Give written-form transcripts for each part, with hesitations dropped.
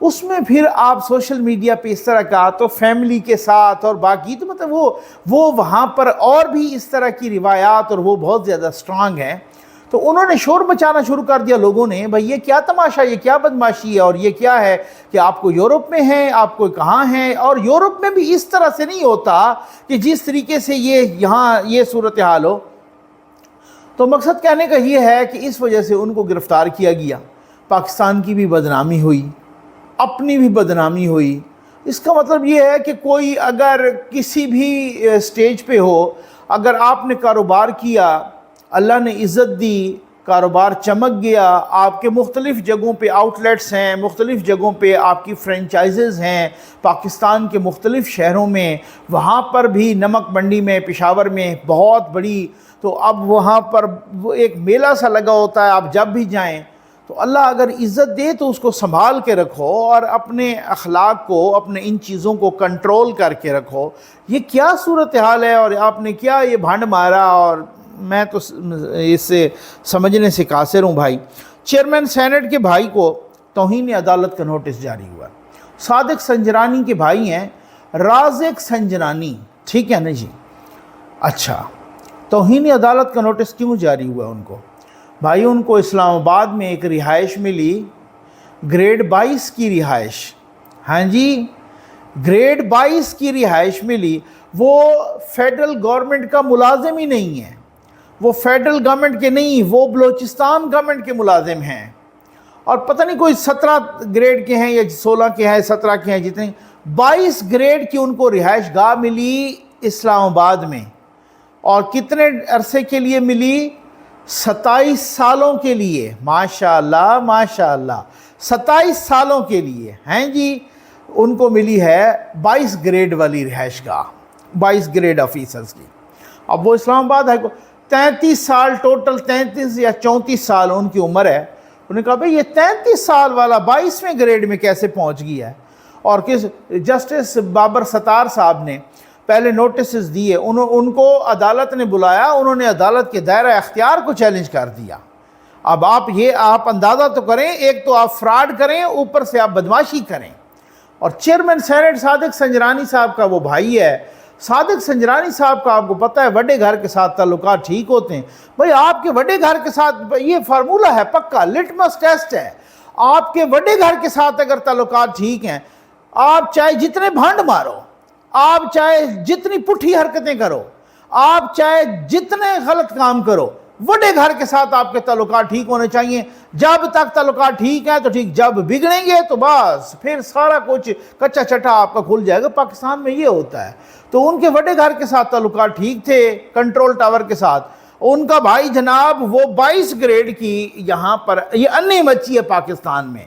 اس میں پھر آپ سوشل میڈیا پہ اس طرح کا تو فیملی کے ساتھ اور باقی تو مطلب وہ وہاں پر اور بھی اس طرح کی روایات اور وہ بہت زیادہ سٹرانگ ہیں. تو انہوں نے شور مچانا شروع کر دیا لوگوں نے، بھئی یہ کیا تماشا، یہ کیا بدماشی ہے، اور یہ کیا ہے کہ آپ کو یورپ میں ہیں، آپ کو کہاں ہیں، اور یورپ میں بھی اس طرح سے نہیں ہوتا کہ جس طریقے سے یہاں یہ صورتحال ہو. تو مقصد کہنے کا یہ ہے کہ اس وجہ سے ان کو گرفتار کیا گیا، پاکستان کی بھی بدنامی ہوئی، اپنی بھی بدنامی ہوئی. اس کا مطلب یہ ہے کہ کوئی اگر کسی بھی سٹیج پہ ہو، اگر آپ نے کاروبار کیا، اللہ نے عزت دی، کاروبار چمک گیا، آپ کے مختلف جگہوں پہ آؤٹ لیٹس ہیں، مختلف جگہوں پہ آپ کی فرینچائزز ہیں پاکستان کے مختلف شہروں میں، وہاں پر بھی نمک منڈی میں، پشاور میں بہت بڑی، تو اب وہاں پر وہ ایک میلہ سا لگا ہوتا ہے، آپ جب بھی جائیں تو اللہ اگر عزت دے تو اس کو سنبھال کے رکھو اور اپنے اخلاق کو، اپنے ان چیزوں کو کنٹرول کر کے رکھو. یہ کیا صورتحال ہے اور آپ نے کیا یہ بھانڈ مارا، اور میں تو اس سے سمجھنے سے قاصر ہوں بھائی. چیئرمین سینٹ کے بھائی کو توہین عدالت کا نوٹس جاری ہوا. صادق سنجرانی کے بھائی ہیں، رازق سنجرانی، ٹھیک ہے نا جی. اچھا، توہین عدالت کا نوٹس کیوں جاری ہوا ان کو؟ بھائی ان کو اسلام آباد میں ایک رہائش ملی، گریڈ 22 کی رہائش. ہاں جی، گریڈ 22 کی رہائش ملی. وہ فیڈرل گورنمنٹ کا ملازم ہی نہیں ہے، وہ فیڈرل گورنمنٹ کے نہیں، وہ بلوچستان گورنمنٹ کے ملازم ہیں. اور پتہ نہیں کوئی 17 گریڈ کے ہیں یا 16 کے ہیں، 17 کے ہیں، جتنے 22 گریڈ کی ان کو رہائش گاہ ملی اسلام آباد میں. اور کتنے عرصے کے لیے ملی؟ 27 سالوں کے لیے. ماشاءاللہ ماشاءاللہ، 27 سالوں کے لیے ہیں جی. ان کو ملی ہے 22 گریڈ والی رہائش گاہ، 22 گریڈ آفیسرز کی. اب وہ اسلام آباد ہے، 33 سال ٹوٹل، 33 یا 34 سال ان کی عمر ہے. انہوں نے کہا بھئی یہ 33 سال والا 22ویں گریڈ میں کیسے پہنچ گیا ہے؟ اور جسٹس بابر ستار صاحب نے پہلے نوٹسز دیے، ان کو عدالت نے بلایا، انہوں نے عدالت کے دائرہ اختیار کو چیلنج کر دیا. اب آپ اندازہ تو کریں، ایک تو آپ فراڈ کریں، اوپر سے آپ بدماشی کریں. اور چیئرمین سینٹ صادق سنجرانی صاحب کا وہ بھائی ہے. صادق سنجرانی صاحب کا آپ کو پتہ ہے بڑے گھر کے ساتھ تعلقات ٹھیک ہوتے ہیں. بھئی آپ کے بڑے گھر کے ساتھ یہ فارمولہ ہے پکا، لٹمس ٹیسٹ ہے. آپ کے بڑے گھر کے ساتھ اگر تعلقات ٹھیک ہیں، آپ چاہے جتنے بھانڈ مارو، آپ چاہے جتنی پٹھی حرکتیں کرو، آپ چاہے جتنے غلط کام کرو، بڑے گھر کے ساتھ آپ کے تعلقات ٹھیک ہونے چاہیے. جب تک تعلقات ٹھیک ہیں تو ٹھیک، جب بگڑیں گے تو بس پھر سارا کچھ کچا چٹا آپ کا کھل جائے گا. پاکستان میں یہ ہوتا ہے. تو ان کے بڑے گھر کے ساتھ تعلقات ٹھیک تھے، کنٹرول ٹاور کے ساتھ. ان کا بھائی جناب وہ 22 گریڈ کی یہاں پر یہ انی مچی ہے پاکستان میں،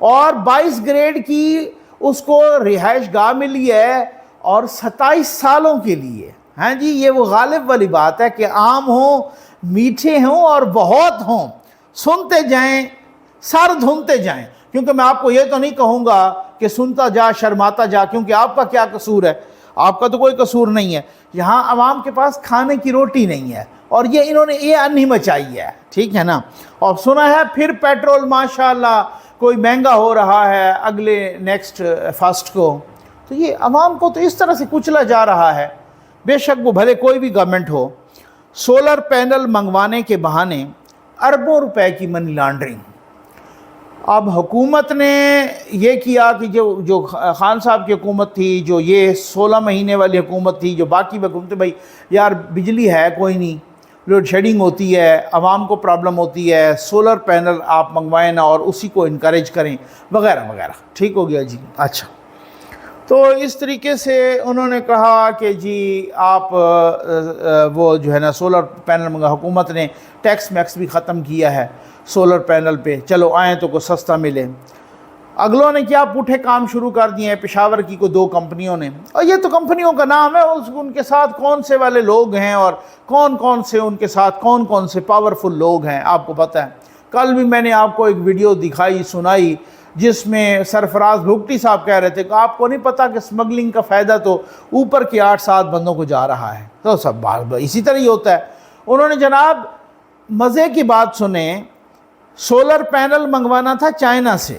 اور 22 گریڈ کی اس کو رہائش گاہ ملی ہے، اور 27 سالوں کے لیے. ہاں جی، یہ وہ غالب والی بات ہے کہ عام ہوں، میٹھے ہوں اور بہت ہوں، سنتے جائیں، سر دھنتے جائیں. کیونکہ میں آپ کو یہ تو نہیں کہوں گا کہ سنتا جا شرماتا جا، کیونکہ آپ کا کیا قصور ہے؟ آپ کا تو کوئی قصور نہیں ہے. یہاں عوام کے پاس کھانے کی روٹی نہیں ہے، اور یہ انہوں نے یہ انہی مچائی ہے، ٹھیک ہے نا. اور سنا ہے پھر پیٹرول ماشاءاللہ کوئی مہنگا ہو رہا ہے اگلے نیکسٹ فسٹ کو. تو یہ عوام کو تو اس طرح سے کچلا جا رہا ہے. بے شک وہ بھلے کوئی بھی گورنمنٹ ہو. سولر پینل منگوانے کے بہانے اربوں روپے کی منی لانڈرنگ. اب حکومت نے یہ کیا کہ جو خان صاحب کی حکومت تھی، جو یہ 16 مہینے والی حکومت تھی، جو باقی حکومتیں، بھائی یار بجلی ہے کوئی نہیں، لوڈ شیڈنگ ہوتی ہے، عوام کو پرابلم ہوتی ہے، سولر پینل آپ منگوائیں نا اور اسی کو انکریج کریں وغیرہ وغیرہ. ٹھیک ہو گیا جی. اچھا، تو اس طریقے سے انہوں نے کہا کہ جی آپ وہ جو ہے نا سولر پینل حکومت نے ٹیکس میکس بھی ختم کیا ہے سولر پینل پہ، چلو آئیں تو کوئی سستا ملے. اگلوں نے کیا پوٹھے کام شروع کر دیے ہیں. پشاور کی کو 2 کمپنیوں نے، اور یہ تو کمپنیوں کا نام ہے، ان کے ساتھ کون سے والے لوگ ہیں اور کون سے ان کے ساتھ کون سے پاورفل لوگ ہیں آپ کو پتہ ہے. کل بھی میں نے آپ کو ایک ویڈیو دکھائی سنائی جس میں سرفراز بھگٹی صاحب کہہ رہے تھے کہ آپ کو نہیں پتا کہ سمگلنگ کا فائدہ تو اوپر کے 8-7 بندوں کو جا رہا ہے. تو سب بات اسی طرح ہی ہوتا ہے. انہوں نے جناب مزے کی بات سنیں، سولر پینل منگوانا تھا چائنا سے،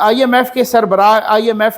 IMF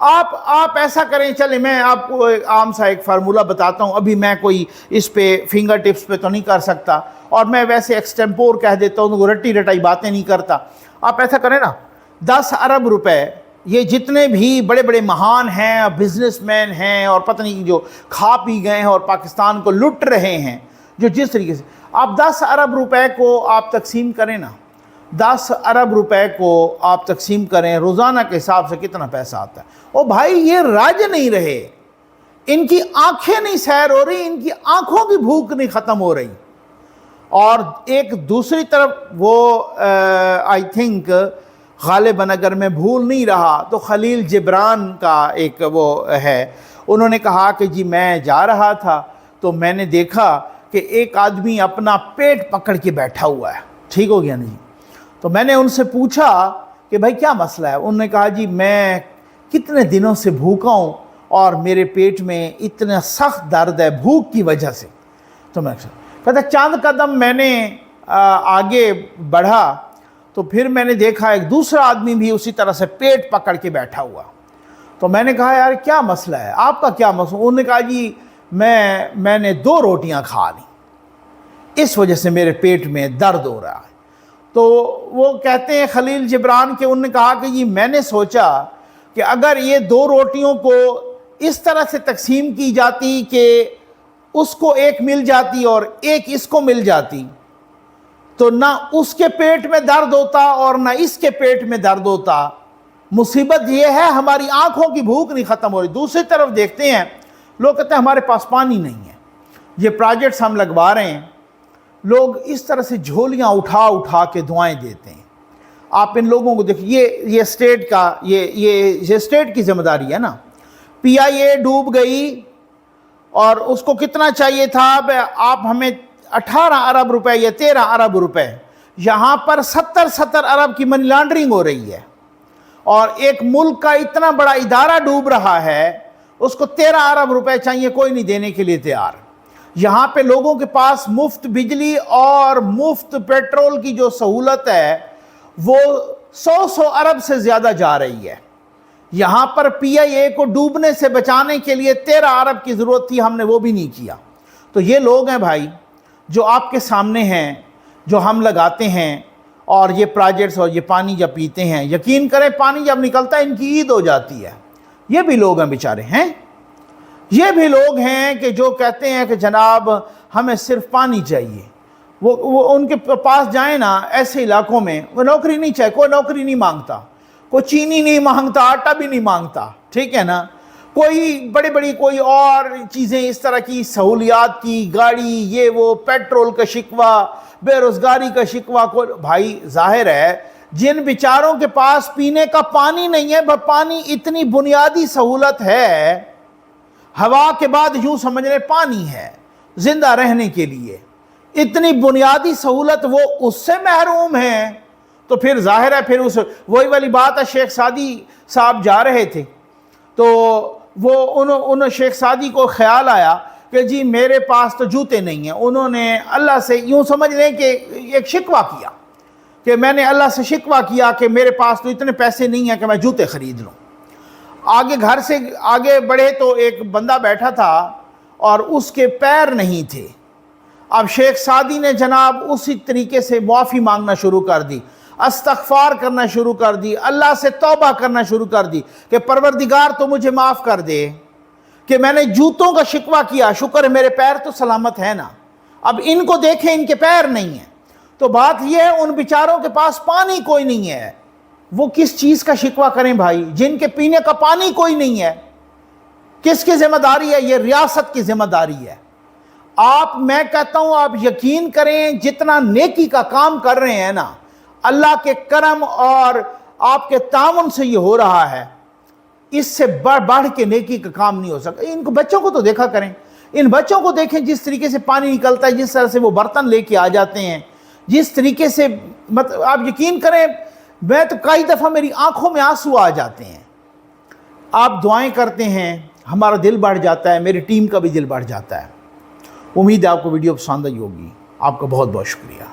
آپ ایسا کریں، چلیں میں آپ کو ایک عام سا ایک فارمولہ بتاتا ہوں، ابھی میں کوئی اس پہ فنگر ٹپس پہ تو نہیں کر سکتا، اور میں ویسے ایکسٹمپور کہہ دیتا ہوں، رٹی رٹائی باتیں نہیں کرتا. آپ ایسا کریں نا، 10 ارب روپے یہ جتنے بھی بڑے بڑے مہان ہیں، بزنس مین ہیں، اور پتہ نہیں جو کھا پی گئے ہیں اور پاکستان کو لٹ رہے ہیں، جو جس طریقے سے آپ 10 ارب روپے کو آپ تقسیم کریں نا، 10 ارب روپے کو آپ تقسیم کریں، روزانہ کے حساب سے کتنا پیسہ آتا ہے. او بھائی یہ راج نہیں رہے، ان کی آنکھیں نہیں سیر ہو رہی، ان کی آنکھوں کی بھوک نہیں ختم ہو رہی. اور ایک دوسری طرف وہ آئی تھنک غالباً اگر میں بھول نہیں رہا تو خلیل جبران کا ایک وہ ہے، انہوں نے کہا کہ جی میں جا رہا تھا تو میں نے دیکھا کہ ایک آدمی اپنا پیٹ پکڑ کے بیٹھا ہوا ہے. ٹھیک ہو گیا نہیں؟ تو میں نے ان سے پوچھا کہ بھائی کیا مسئلہ ہے؟ انہوں نے کہا جی میں کتنے دنوں سے بھوکا ہوں اور میرے پیٹ میں اتنا سخت درد ہے بھوک کی وجہ سے. تو میں کہتا چاند قدم میں نے آگے بڑھا تو پھر میں نے دیکھا ایک دوسرا آدمی بھی اسی طرح سے پیٹ پکڑ کے بیٹھا ہوا. تو میں نے کہا یار کیا مسئلہ ہے، آپ کا کیا مسئلہ؟ انہوں نے کہا جی میں نے 2 روٹیاں کھا لی، اس وجہ سے میرے پیٹ میں درد ہو رہا ہے. تو وہ کہتے ہیں خلیل جبران کہ انہوں نے کہا کہ جی میں نے سوچا کہ اگر یہ 2 روٹیوں کو اس طرح سے تقسیم کی جاتی کہ اس کو ایک مل جاتی اور ایک اس کو مل جاتی تو نہ اس کے پیٹ میں درد ہوتا اور نہ اس کے پیٹ میں درد ہوتا. مصیبت یہ ہے ہماری آنکھوں کی بھوک نہیں ختم ہو رہی. دوسری طرف دیکھتے ہیں لوگ کہتے ہیں ہمارے پاس پانی نہیں ہے، یہ پروجیکٹس ہم لگوا رہے ہیں، لوگ اس طرح سے جھولیاں اٹھا اٹھا کے دعائیں دیتے ہیں. آپ ان لوگوں کو دیکھیں، یہ اسٹیٹ کا یہ اسٹیٹ کی ذمہ داری ہے نا. پی آئی اے ڈوب گئی اور اس کو کتنا چاہیے تھا؟ آپ ہمیں 18 ارب روپے یا 13 ارب روپے، یہاں پر 70 ارب کی منی لانڈرنگ ہو رہی ہے، اور ایک ملک کا اتنا بڑا ادارہ ڈوب رہا ہے، اس کو 13 ارب روپے چاہیے، کوئی نہیں دینے کے لیے تیار. یہاں پہ لوگوں کے پاس مفت بجلی اور مفت پیٹرول کی جو سہولت ہے وہ 100 ارب سے زیادہ جا رہی ہے. یہاں پر پی آئی اے کو ڈوبنے سے بچانے کے لیے 13 ارب کی ضرورت تھی، ہم نے وہ بھی نہیں کیا. تو یہ لوگ ہیں بھائی جو آپ کے سامنے ہیں، جو ہم لگاتے ہیں، اور یہ پروجیکٹس اور یہ پانی جب پیتے ہیں، یقین کریں پانی جب نکلتا ہے ان کی عید ہو جاتی ہے. یہ بھی لوگ ہیں بیچارے ہیں، یہ بھی لوگ ہیں کہ جو کہتے ہیں کہ جناب ہمیں صرف پانی چاہیے. وہ ان کے پاس جائیں نا ایسے علاقوں میں، وہ نوکری نہیں چاہیے، کوئی نوکری نہیں مانگتا، کوئی چینی نہیں مانگتا، آٹا بھی نہیں مانگتا، ٹھیک ہے نا، کوئی بڑی کوئی اور چیزیں اس طرح کی سہولیات کی، گاڑی یہ وہ، پیٹرول کا شکوہ، بے روزگاری کا شکوہ. بھائی ظاہر ہے جن بیچاروں کے پاس پینے کا پانی نہیں ہے، پانی اتنی بنیادی سہولت ہے، ہوا کے بعد یوں سمجھ لیں پانی ہے زندہ رہنے کے لیے، اتنی بنیادی سہولت، وہ اس سے محروم ہیں. تو پھر ظاہر ہے پھر وہی والی بات ہے. شیخ سعدی صاحب جا رہے تھے تو وہ انہوں شیخ سعدی کو خیال آیا کہ جی میرے پاس تو جوتے نہیں ہیں. انہوں نے اللہ سے یوں سمجھ لیں کہ ایک شکوہ کیا کہ میں نے اللہ سے شکوہ کیا کہ میرے پاس تو اتنے پیسے نہیں ہیں کہ میں جوتے خرید لوں. آگے گھر سے آگے بڑھے تو ایک بندہ بیٹھا تھا اور اس کے پیر نہیں تھے. اب شیخ سعدی نے جناب اسی طریقے سے معافی مانگنا شروع کر دی، استغفار کرنا شروع کر دی، اللہ سے توبہ کرنا شروع کر دی کہ پروردگار تو مجھے معاف کر دے کہ میں نے جوتوں کا شکوہ کیا، شکر ہے میرے پیر تو سلامت ہے نا. اب ان کو دیکھیں ان کے پیر نہیں ہیں. تو بات یہ ہے ان بیچاروں کے پاس پانی کوئی نہیں ہے، وہ کس چیز کا شکوہ کریں بھائی؟ جن کے پینے کا پانی کوئی نہیں ہے، کس کی ذمہ داری ہے؟ یہ ریاست کی ذمہ داری ہے. میں کہتا ہوں آپ یقین کریں جتنا نیکی کا کام کر رہے ہیں نا، اللہ کے کرم اور آپ کے تعاون سے یہ ہو رہا ہے، اس سے بڑھ کے نیکی کا کام نہیں ہو سکتا. ان کو بچوں کو تو دیکھا کریں، ان بچوں کو دیکھیں جس طریقے سے پانی نکلتا ہے، جس طرح سے وہ برتن لے کے آ جاتے ہیں، جس طریقے سے مطلب آپ یقین کریں میں تو کئی دفعہ میری آنکھوں میں آنسو آ جاتے ہیں. آپ دعائیں کرتے ہیں، ہمارا دل بڑھ جاتا ہے، میری ٹیم کا بھی دل بڑھ جاتا ہے. امید ہے آپ کو ویڈیو پسند آئی ہوگی. آپ کا بہت بہت شکریہ.